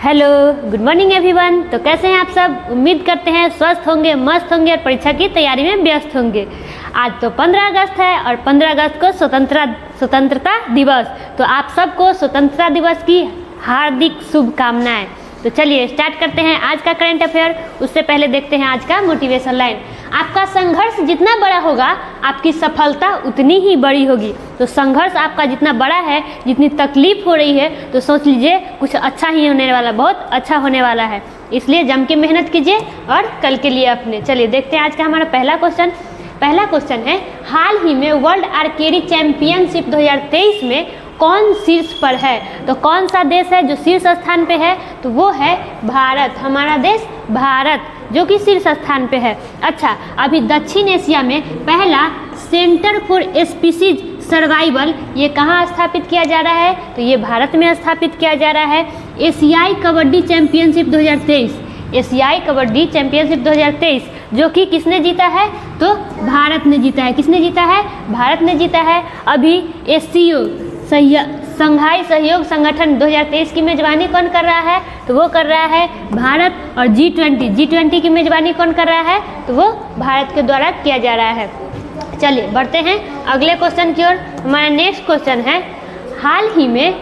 Hello, good morning everyone. तो कैसे हैं आप सब? उम्मीद करते हैं स्वस्थ होंगे, मस्त होंगे और परीक्षा की तैयारी में व्यस्त होंगे। आज तो 15 अगस्त है और 15 अगस्त को स्वतंत्रता दिवस। तो आप सबको स्वतंत्रता दिवस की हार्दिक शुभकामनाएं। तो चलिए स्टार्ट करते हैं आज का करंट अफेयर। उससे पहले देखते हैं आज का मोटिवेशन लाइन। आपका संघर्ष जितना बड़ा होगा आपकी सफलता उतनी ही बड़ी होगी। तो संघर्ष आपका जितना बड़ा है, जितनी तकलीफ हो रही है, तो सोच लीजिए कुछ अच्छा ही होने वाला, बहुत अच्छा होने वाला है। इसलिए जम के मेहनत कीजिए और कल के लिए अपने। चलिए देखते हैं आज का हमारा पहला क्वेश्चन। पहला क्वेश्चन है, हाल ही में वर्ल्ड आर्चरी चैंपियनशिप 2023 में कौन शीर्ष पर है? तो कौन सा देश है जो शीर्ष स्थान पे है? तो वो है भारत। हमारा देश भारत जो कि शीर्ष स्थान पे है। अच्छा, अभी दक्षिण एशिया में पहला सेंटर फॉर स्पीसीज सर्वाइवल ये कहाँ स्थापित किया जा रहा है? तो ये भारत में स्थापित किया जा रहा है। एशियाई कबड्डी चैंपियनशिप 2023, एशियाई कबड्डी चैंपियनशिप 2023 जो कि किसने जीता है? तो भारत ने जीता है। किसने जीता है? भारत ने जीता है। अभी एससीओ संघाई सहयोग संगठन 2023 की मेजबानी कौन कर रहा है? तो वो कर रहा है भारत। और G20 की मेजबानी कौन कर रहा है? तो वो भारत के द्वारा किया जा रहा है। चलिए बढ़ते हैं अगले क्वेश्चन की ओर। हमारा नेक्स्ट क्वेश्चन है, हाल ही में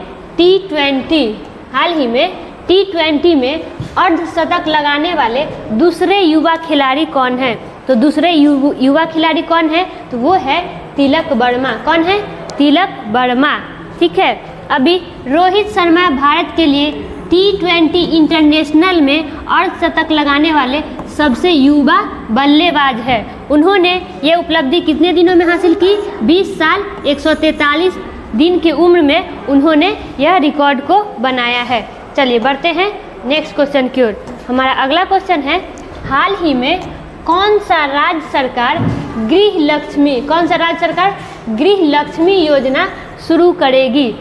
T20 में अर्धशतक लगाने वाले दूसरे युवा खिलाड़ी कौन है? तो दूसरे युवा खिलाड़ी कौन है? तो वो है तिलक वर्मा। कौन है? तिलक वर्मा। ठीक है। अभी रोहित शर्मा भारत के लिए T20 इंटरनेशनल में अर्धशतक लगाने वाले सबसे युवा बल्लेबाज है। उन्होंने ये उपलब्धि कितने दिनों में हासिल की? 20 साल 143 दिन की उम्र में उन्होंने यह रिकॉर्ड को बनाया है। चलिए बढ़ते हैं नेक्स्ट क्वेश्चन की ओर। हमारा अगला क्वेश्चन है, हाल ही में कौन सा राज्य सरकार गृह लक्ष्मी योजना शुरू करेगी?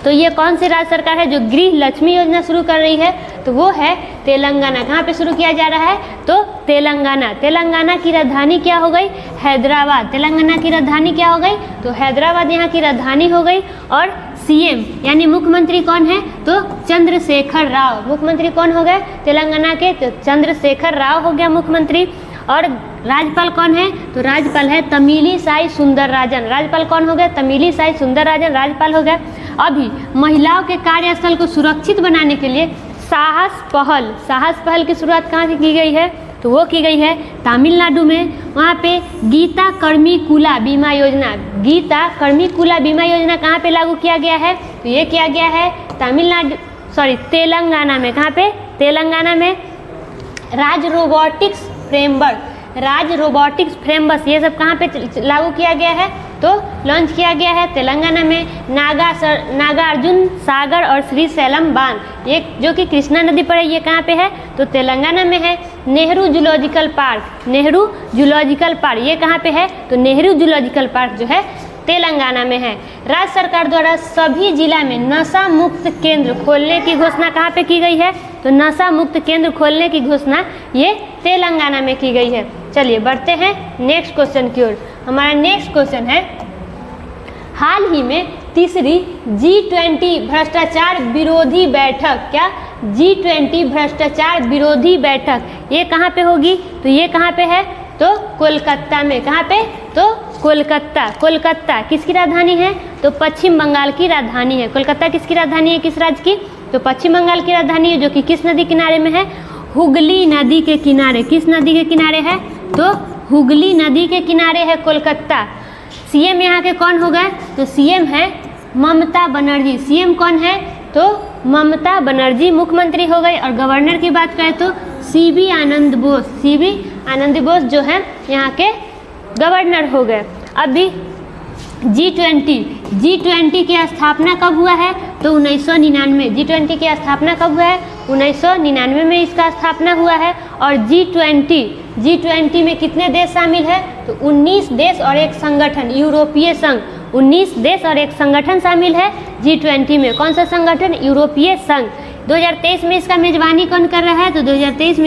तो ये कौन सी राज्य सरकार है जो गृह लक्ष्मी योजना शुरू कर रही है? तो वो है तेलंगाना। कहाँ पे शुरू किया जा रहा है? तो तेलंगाना। तेलंगाना की राजधानी क्या हो गई? हैदराबाद। तेलंगाना की राजधानी क्या हो गई? तो हैदराबाद यहाँ की राजधानी हो गई। और सीएम यानी मुख्यमंत्री कौन है? तो चंद्रशेखर राव। मुख्यमंत्री कौन हो गए तेलंगाना के? तो चंद्रशेखर राव हो गया मुख्यमंत्री। और राज्यपाल कौन है? तो राज्यपाल है तमिलिसाई सुंदरराजन। राज्यपाल कौन हो गए? तमिलिसाई सुंदरराजन राज्यपाल हो गए। अभी महिलाओं के कार्यस्थल को सुरक्षित बनाने के लिए साहस पहल की शुरुआत कहाँ से की गई है? तो वो की गई है तमिलनाडु में। वहाँ पे गीता कर्मिकुला बीमा योजना कहाँ पे लागू किया गया है? तो ये किया गया है तेलंगाना में। कहाँ पे? तेलंगाना में। राज रोबोटिक्स फ्रेमवर्क ये सब कहाँ पे लागू किया गया है? तो लॉन्च किया गया है तेलंगाना में। नागार्जुन सागर और श्रीशैलम बांध ये जो कि कृष्णा नदी पर है, ये कहाँ पे है? तो तेलंगाना में है। नेहरू जूलॉजिकल पार्क ये कहाँ पे है? तो नेहरू जूलॉजिकल पार्क जो है तेलंगाना में है। राज्य सरकार द्वारा सभी जिला में नशा मुक्त केंद्र खोलने की घोषणा कहाँ पे की गई है? तो नशा मुक्त केंद्र खोलने की घोषणा ये तेलंगाना में की गई है। चलिए बढ़ते हैं नेक्स्ट क्वेश्चन की ओर। हमारा नेक्स्ट क्वेश्चन है, हाल ही में तीसरी G20 भ्रष्टाचार विरोधी बैठक, क्या G20 भ्रष्टाचार विरोधी बैठक ये कहाँ पे होगी? तो ये कहाँ पे है? तो कोलकाता में। कहाँ पे? तो कोलकाता किसकी राजधानी है? तो पश्चिम बंगाल की राजधानी है। कोलकाता किसकी राजधानी है? किस राज्य की? तो पश्चिम बंगाल की राजधानी है, जो कि किस नदी किनारे में है? हुगली नदी के किनारे। किस नदी के किनारे है? तो हुगली नदी के किनारे है कोलकाता। सीएम यहाँ के कौन हो गए? तो सीएम है ममता बनर्जी। सीएम कौन है? तो ममता बनर्जी मुख्यमंत्री हो गई। और गवर्नर की बात करें तो सीबी आनंद बोस जो है यहाँ के गवर्नर हो गए। अभी G20 की स्थापना कब हुआ है? तो 1999। G20 की स्थापना कब हुआ है? 1999 में इसका स्थापना हुआ है। और G20 में कितने देश शामिल है? तो 19 देश और एक संगठन, यूरोपीय संघ। 19 देश और एक संगठन शामिल है G20 में। कौन सा संगठन? यूरोपीय संघ। 2023 में इसका मेजबानी कौन कर रहा है? तो 2023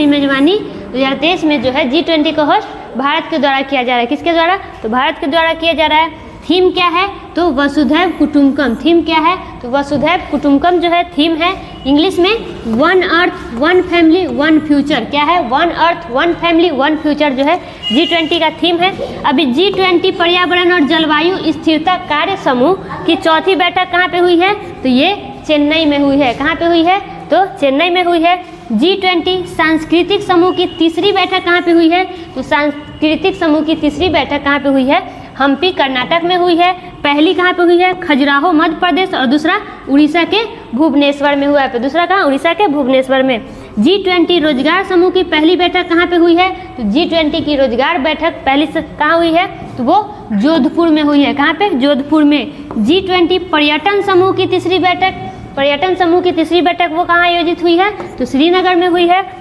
में जो है G20 का होस्ट भारत के द्वारा किया जा रहा है। किसके द्वारा? तो भारत के द्वारा किया जा रहा है। थीम क्या है? तो वसुधैव कुटुंबकम। थीम क्या है? तो वसुधैव कुटुंबकम जो है थीम है इंग्लिश में one earth one family one future. क्या है? One earth one family one future जो है G20 का थीम है। अभी G20 पर्यावरण और जलवायु स्थिरता कार्य समूह की चौथी बैठक कहाँ पे हुई है? तो ये चेन्नई में हुई है। कहाँ पे हुई है? तो चेन्नई में हुई है। G20 सांस्कृतिक समूह की तीसरी बैठक कहाँ पे हुई है? तो सांस्कृतिक समूह की तीसरी बैठक कहाँ पे हुई है? हम्पी कर्नाटक में हुई है। पहली कहाँ पे हुई है? खजुराहो मध्य प्रदेश और दूसरा उड़ीसा के भुवनेश्वर में हुआ है। तो दूसरा कहाँ? उड़ीसा के भुवनेश्वर में। G20 रोजगार समूह की पहली बैठक कहाँ पे हुई है? तो G20 की रोजगार बैठक पहली से कहाँ हुई है? तो वो जोधपुर में हुई है। कहाँ पे? जोधपुर में। G20 पर्यटन समूह की तीसरी बैठक, पर्यटन समूह की तीसरी बैठक वो कहाँ आयोजित हुई है? तो श्रीनगर में हुई है।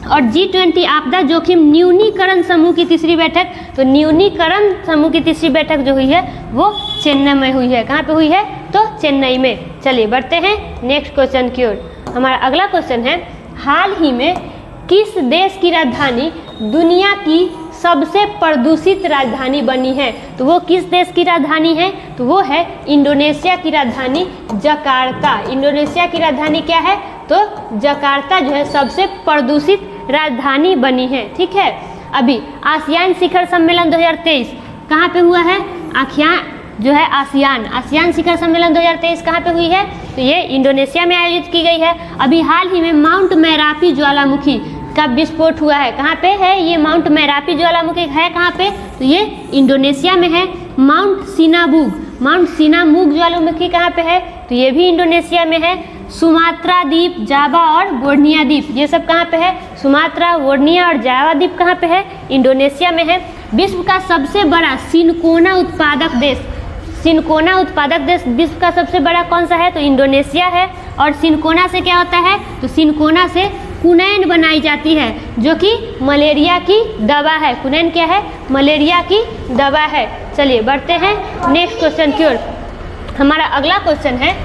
और G20 आपदा जोखिम न्यूनीकरण समूह की तीसरी बैठक, तो न्यूनीकरण समूह की तीसरी बैठक जो हुई है वो चेन्नई में हुई है। कहाँ पे हुई है? तो चेन्नई में। चलिए बढ़ते हैं नेक्स्ट क्वेश्चन की ओर। हमारा अगला क्वेश्चन है, हाल ही में किस देश की राजधानी दुनिया की सबसे प्रदूषित राजधानी बनी है? तो वो किस देश की राजधानी है? तो वो है इंडोनेशिया की राजधानी जकार्ता। इंडोनेशिया की राजधानी क्या है? तो जकार्ता जो है सबसे प्रदूषित राजधानी बनी है। ठीक है। अभी आसियान शिखर सम्मेलन 2023 कहाँ पे हुआ है? जो है आसियान शिखर सम्मेलन 2023 कहाँ पे हुई है? तो ये इंडोनेशिया में आयोजित की गई है। अभी हाल ही में माउंट मैरापी ज्वालामुखी का विस्फोट हुआ है। कहाँ पे है ये माउंट मैरापी ज्वालामुखी? है कहाँ पे? तो ये इंडोनेशिया में है। माउंट सिनामुग ज्वालामुखी कहाँ पे है? तो ये भी इंडोनेशिया में है। सुमात्रा द्वीप, जावा और बोर्निया द्वीप, ये सब कहाँ पे है? सुमात्रा, बोर्निया और जावा द्वीप कहाँ पे है? इंडोनेशिया में है। विश्व का सबसे बड़ा सिनकोना उत्पादक देश विश्व का सबसे बड़ा कौन सा है? तो इंडोनेशिया है। और सिनकोना से क्या होता है? तो सिनकोना से कुनैन बनाई जाती है जो कि मलेरिया की दवा है। कुनैन क्या है? मलेरिया की दवा है। चलिए बढ़ते हैं नेक्स्ट क्वेश्चन की ओर। हमारा अगला क्वेश्चन है,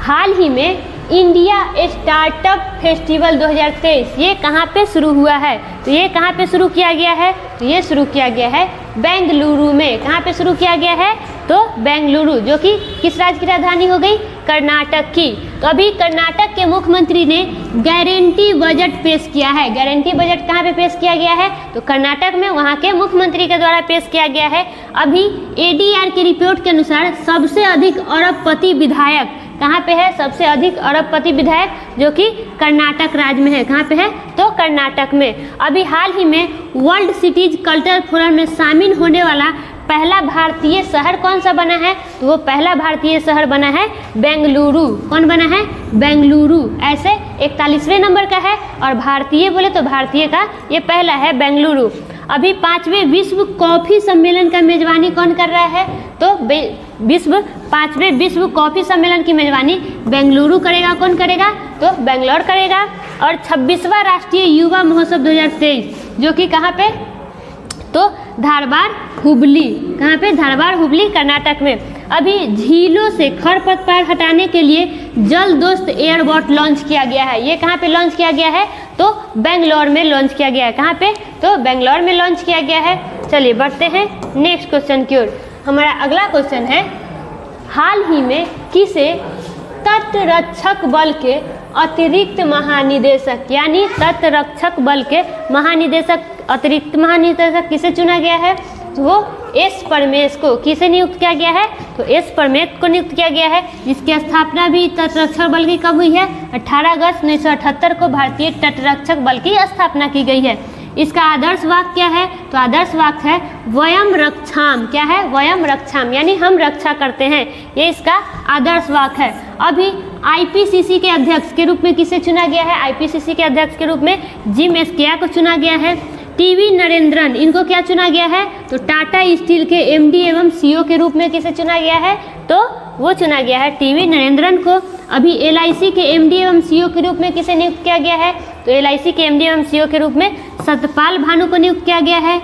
हाल ही में इंडिया स्टार्टअप फेस्टिवल 2023 ये कहाँ पे शुरू हुआ है? तो ये कहाँ पे शुरू किया गया है? तो ये शुरू किया गया है बेंगलुरु में। कहाँ पे शुरू किया गया है? तो बेंगलुरु, जो कि किस राज्य की राजधानी हो गई? कर्नाटक की। तो अभी कर्नाटक के मुख्यमंत्री ने गारंटी बजट पेश किया है। गारंटी बजट कहाँ पे पेश किया गया है? तो कर्नाटक में, वहाँ के मुख्यमंत्री के द्वारा पेश किया गया है। अभी ADR की रिपोर्ट के अनुसार सबसे अधिक अरबपति विधायक कहाँ पे है? सबसे अधिक अरबपति विधायक जो कि कर्नाटक राज्य में है। कहाँ पे है? तो कर्नाटक में। अभी हाल ही में वर्ल्ड सिटीज कल्चरल फोरम में शामिल होने वाला पहला भारतीय शहर कौन सा बना है? तो वो पहला भारतीय शहर बना है बेंगलुरु। कौन बना है? बेंगलुरु। ऐसे 41वें नंबर का है और भारतीय बोले तो भारतीय का ये पहला है बेंगलुरु। अभी 5वें विश्व कॉफ़ी सम्मेलन का मेजबानी कौन कर रहा है? तो 5वें विश्व कॉफ़ी सम्मेलन की मेजबानी बेंगलुरु करेगा। कौन करेगा? तो बेंगलोर करेगा। और 26वां राष्ट्रीय युवा महोत्सव 2023 जो कि कहाँ पे? तो धारवाड़ हुबली। कहाँ पे? धारवाड़ हुबली कर्नाटक में। अभी झीलों से खरपतवार हटाने के लिए जल दोस्त एयरबोट लॉन्च किया गया है। ये कहाँ पे लॉन्च किया गया है? तो बेंगलोर में लॉन्च किया गया है। कहाँ पे? तो बेंगलोर में लॉन्च किया गया है। चलिए बढ़ते हैं नेक्स्ट क्वेश्चन की ओर। हमारा अगला क्वेश्चन है, हाल ही में किसे तटरक्षक बल के अतिरिक्त महानिदेशक यानी तटरक्षक बल के अतिरिक्त महानिदेशक किसे चुना गया है? तो वो एस परमेश को किसे नियुक्त किया गया है? तो एस परमेश को नियुक्त किया गया है, जिसकी स्थापना भी तटरक्षक बल की कब हुई है? 18 अगस्त 1978 को भारतीय तटरक्षक बल की स्थापना की गई है। इसका आदर्श वाक्य क्या है? तो आदर्श वाक्य है वयम रक्षाम। क्या है? वयम रक्षाम, यानी हम रक्षा करते हैं। ये इसका आदर्श वाक्य है। अभी IPCC के अध्यक्ष के रूप में किसे चुना गया है? IPCC के अध्यक्ष के रूप में जिम एस्किया को चुना गया है। TV नरेंद्रन, इनको क्या चुना गया है? तो टाटा स्टील के MD एवं CEO के रूप में किसे चुना गया है? तो वो चुना गया है TV नरेंद्रन को। अभी LIC के MD एवं CEO के रूप में किसे नियुक्त किया गया है? तो LIC के MD एवं CEO के रूप में सतपाल भानु को नियुक्त किया गया है।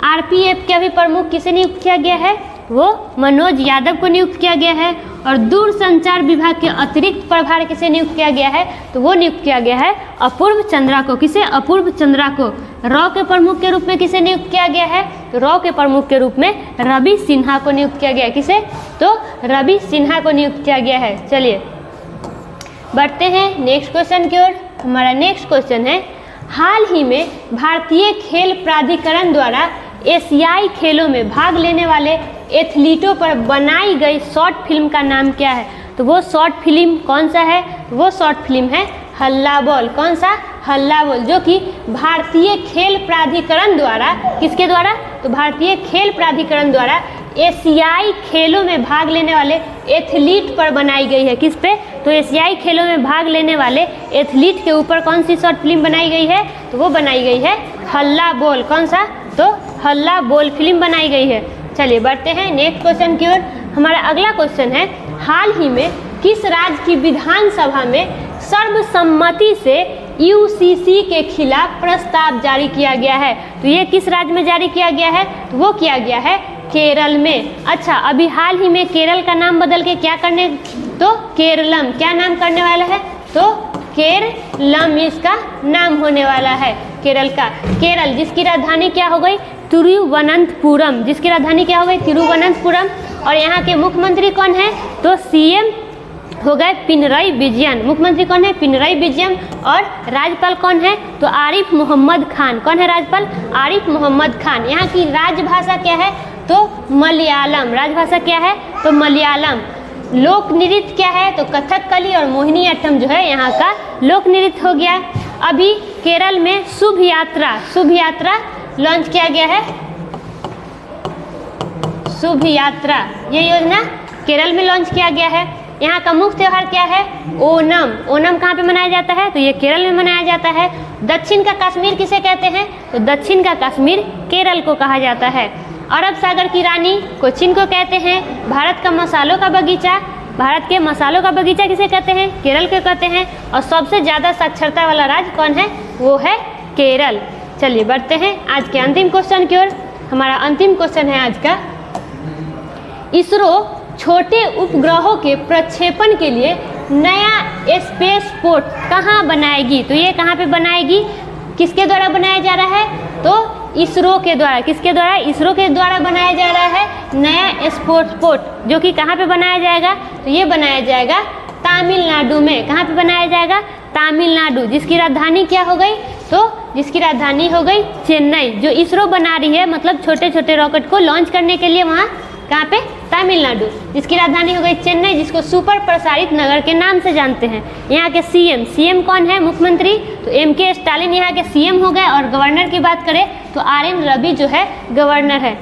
RPF के अभी प्रमुख किसे नियुक्त किया गया है? वो मनोज यादव को नियुक्त किया गया है। और दूरसंचार विभाग के अतिरिक्त प्रभार किसे नियुक्त किया गया है? तो वो नियुक्त किया गया है अपूर्व चंद्रा को। किसे? अपूर्व चंद्रा को। रॉ के प्रमुख के रूप में किसे नियुक्त किया गया है? तो रॉ के प्रमुख के रूप में रवि सिन्हा को नियुक्त किया गया है। किसे? तो रवि सिन्हा को नियुक्त किया गया है। चलिए बढ़ते हैं नेक्स्ट क्वेश्चन की ओर। हमारा नेक्स्ट क्वेश्चन है, हाल ही में भारतीय खेल प्राधिकरण द्वारा एशियाई खेलों में भाग लेने वाले एथलीटों पर बनाई गई शॉर्ट फिल्म का नाम क्या है? तो वो शॉर्ट फिल्म कौन सा है? वो शॉर्ट फिल्म है हल्ला बोल। कौन सा? हल्ला बोल, जो कि भारतीय खेल प्राधिकरण द्वारा, किसके द्वारा? तो भारतीय खेल प्राधिकरण द्वारा एशियाई खेलों में भाग लेने वाले एथलीट पर बनाई गई है। किस पे? तो एशियाई खेलों में भाग लेने वाले एथलीट के ऊपर कौन सी शॉर्ट फिल्म बनाई गई है? तो वो बनाई गई है हल्ला बोल। कौन सा? तो हल्ला बोल फिल्म बनाई गई है। चलिए बढ़ते हैं नेक्स्ट क्वेश्चन की ओर। हमारा अगला क्वेश्चन है, हाल ही में किस राज्य की विधानसभा में सर्वसम्मति से यूसीसी के खिलाफ प्रस्ताव जारी किया गया है? तो ये किस राज्य में जारी किया गया है? तो वो किया गया है केरल में। अच्छा, अभी हाल ही में केरल का नाम बदल के क्या करने, तो केरलम, क्या नाम करने वाला है? तो केरलम इसका नाम होने वाला है केरल का। केरल जिसकी राजधानी क्या हो गई? तिरुवनंतपुरम। जिसकी राजधानी क्या हो गई? तिरुवनंतपुरम। और यहाँ के मुख्यमंत्री कौन है? तो सीएम हो गए पिनरई विजयन। मुख्यमंत्री कौन है? पिनरई विजयन। और राज्यपाल कौन है? तो आरिफ मोहम्मद खान। कौन है राज्यपाल? आरिफ मोहम्मद खान। यहाँ की राजभाषा क्या है? तो मलयालम। राजभाषा क्या है? तो मलयालम। लोक नृत्य क्या है? तो कथकली और मोहिनीअट्टम जो है यहाँ का लोक नृत्य हो गया। अभी केरल में शुभ यात्रा लॉन्च किया गया है। शुभ यात्रा ये योजना केरल में लॉन्च किया गया है। यहाँ का मुख्य त्यौहार क्या है? ओणम। ओणम कहाँ पे मनाया जाता है? तो ये केरल में मनाया जाता है। दक्षिण का कश्मीर किसे कहते हैं? तो दक्षिण का कश्मीर केरल को कहा जाता है। अरब सागर की रानी कोचीन को कहते हैं। भारत के मसालों का बगीचा किसे कहते हैं? केरल को कहते हैं। और सबसे ज़्यादा साक्षरता वाला राज्य कौन है? वो है केरल। चलिए बढ़ते हैं आज के अंतिम क्वेश्चन की ओर। हमारा अंतिम क्वेश्चन है आज का, इसरो छोटे उपग्रहों के प्रक्षेपण के लिए नया स्पेस पोर्ट कहाँ बनाएगी? तो ये कहाँ पे बनाएगी? किसके द्वारा बनाया जा रहा है? तो इसरो के द्वारा। किसके द्वारा? इसरो के द्वारा बनाया जा रहा है नया स्पेस पोर्ट, जो कि कहाँ पे बनाया जाएगा? तो ये बनाया जाएगा तमिलनाडु में। कहाँ पे बनाया जाएगा? तमिलनाडु। जिसकी राजधानी क्या हो गई? तो जिसकी राजधानी हो गई चेन्नई। जो इसरो बना रही है, मतलब छोटे छोटे रॉकेट को लॉन्च करने के लिए, वहाँ कहाँ पे? तमिलनाडु। जिसकी राजधानी हो गई चेन्नई, जिसको सुपर प्रसारित नगर के नाम से जानते हैं। यहाँ के सीएम कौन है? मुख्यमंत्री तो एमके स्टालिन यहाँ के सीएम हो गए। और गवर्नर की बात करें तो आरएन रवि जो है गवर्नर है।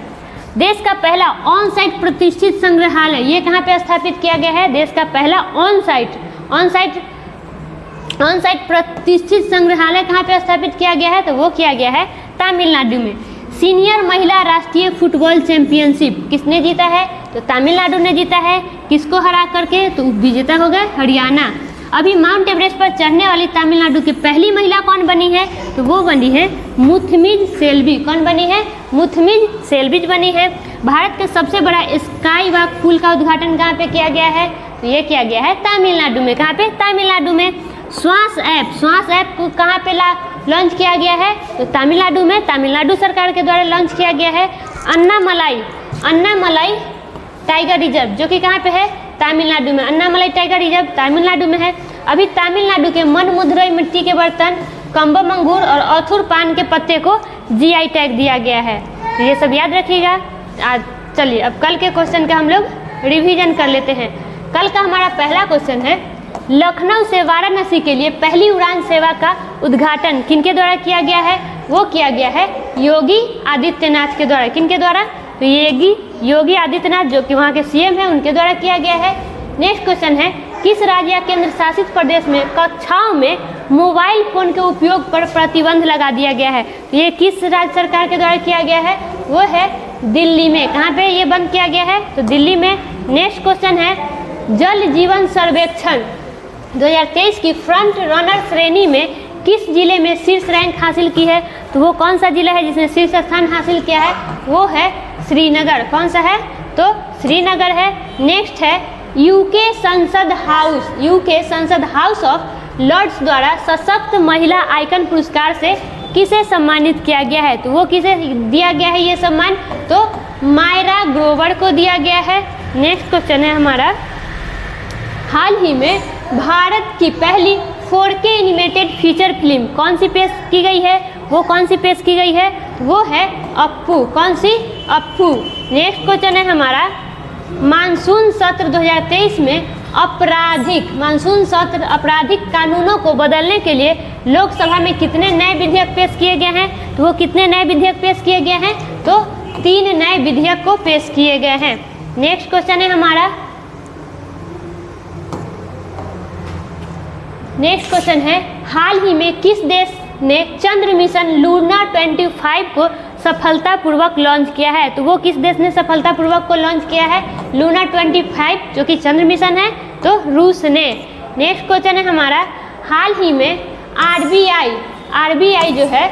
देश का पहला ऑन साइट प्रतिष्ठित संग्रहालय ये कहाँ पे स्थापित किया गया है? देश का पहला ऑन साइट प्रतिष्ठित संग्रहालय कहाँ पे स्थापित किया गया है? तो वो किया गया है तमिलनाडु में। सीनियर महिला राष्ट्रीय फुटबॉल चैंपियनशिप किसने जीता है? तो तमिलनाडु ने जीता है। किसको हरा करके? तो विजेता हो गए हरियाणा। अभी माउंट एवरेस्ट पर चढ़ने वाली तमिलनाडु की पहली महिला कौन बनी है? तो वो बनी है मुथमिज सेल्वी। कौन बनी है? मुथमिज सेल्वी बनी है। भारत के सबसे बड़ा स्काई वॉक पुल का उद्घाटन कहाँ पे किया गया है? तो ये किया गया है तमिलनाडु में। कहाँ पे? तमिलनाडु में। श्वास ऐप को कहाँ पे लॉन्च किया गया है? तो तमिलनाडु में। तमिलनाडु सरकार के द्वारा लॉन्च किया गया है। अन्नामलाई टाइगर रिजर्व जो कि कहाँ पे है? तमिलनाडु में। अन्नामलाई टाइगर रिजर्व तमिलनाडु में है। अभी तमिलनाडु के मनमुद्रई मिट्टी के बर्तन, कंबम अंगूर और अथुर पान के पत्ते को जीआई टैग दिया गया है। तो ये सब याद रखिएगा। आज चलिए अब कल के क्वेश्चन का हम लोग रिवीजन कर लेते हैं। कल का हमारा पहला क्वेश्चन है, लखनऊ से वाराणसी के लिए पहली उड़ान सेवा का उद्घाटन किनके द्वारा किया गया है? वो किया गया है योगी आदित्यनाथ के द्वारा। किनके द्वारा? तो ये योगी आदित्यनाथ जो कि वहाँ के सीएम हैं, उनके द्वारा किया गया है। नेक्स्ट क्वेश्चन है, किस राज्य या केंद्र शासित प्रदेश में कक्षाओं में मोबाइल फोन के उपयोग पर प्रतिबंध लगा दिया गया है? तो ये किस राज्य सरकार के द्वारा किया गया है? वो है दिल्ली में। कहाँ पे ये बंद किया गया है? तो दिल्ली में। नेक्स्ट क्वेश्चन है, जल जीवन सर्वेक्षण 2023 की फ्रंट रनर श्रेणी में किस जिले में शीर्ष रैंक हासिल की है? तो वो कौन सा जिला है जिसने शीर्ष स्थान हासिल किया है? वो है श्रीनगर। कौन सा है? तो श्रीनगर है। नेक्स्ट है, यूके संसद हाउस ऑफ लॉर्ड्स द्वारा सशक्त महिला आइकन पुरस्कार से किसे सम्मानित किया गया है? तो वो किसे दिया गया है ये सम्मान? तो मायरा ग्रोवर को दिया गया है। नेक्स्ट क्वेश्चन है हमारा, हाल ही में भारत की पहली 4K एनिमेटेड फीचर फिल्म कौन सी पेश की गई है? वो कौन सी पेश की गई है? वो है अप्पू। कौन सी? अप्पू। नेक्स्ट क्वेश्चन है हमारा, मानसून सत्र 2023 में मानसून सत्र आपराधिक कानूनों को बदलने के लिए लोकसभा में कितने नए विधेयक पेश किए गए हैं? तो वो कितने नए विधेयक पेश किए गए हैं? तो 3 नए विधेयक को पेश किए गए हैं। नेक्स्ट क्वेश्चन है हमारा, नेक्स्ट क्वेश्चन है, हाल ही में किस देश ने चंद्र मिशन लूना 25 को सफलतापूर्वक लॉन्च किया है? तो वो किस देश ने सफलतापूर्वक को लॉन्च किया है? लूना 25 जो कि चंद्र मिशन है, तो रूस ने। नेक्स्ट क्वेश्चन है हमारा, हाल ही में आरबीआई जो है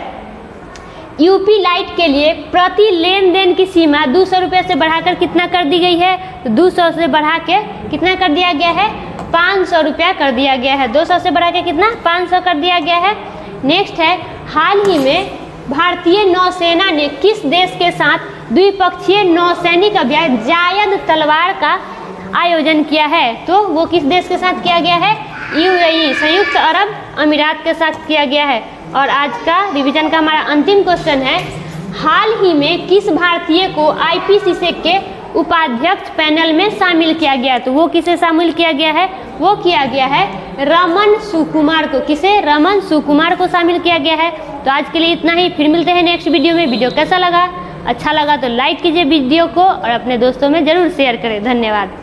यूपी लाइट के लिए प्रति लेन देन की सीमा 200 रुपये से बढ़ाकर कितना कर दी गई है? तो 200 से बढ़ा के कितना कर दिया गया है? 500 रुपया कर दिया गया है। 200 से बढ़ा के कितना? 500 कर दिया गया है। नेक्स्ट है, हाल ही में भारतीय नौसेना ने किस देश के साथ द्विपक्षीय नौसैनिक अभ्यास जायद तलवार का आयोजन किया है? तो वो किस देश के साथ किया गया है? UAE, संयुक्त अरब अमीरात के साथ किया गया है। और आज का रिवीजन का हमारा अंतिम क्वेश्चन है, हाल ही में किस भारतीय को IPCC के उपाध्यक्ष पैनल में शामिल किया गया? तो वो किसे शामिल किया गया है? वो किया गया है रमन सुकुमार को। किसे? रमन सुकुमार को शामिल किया गया है। तो आज के लिए इतना ही, फिर मिलते हैं नेक्स्ट वीडियो में। वीडियो कैसा लगा? अच्छा लगा तो लाइक कीजिए वीडियो को और अपने दोस्तों में ज़रूर शेयर करें। धन्यवाद।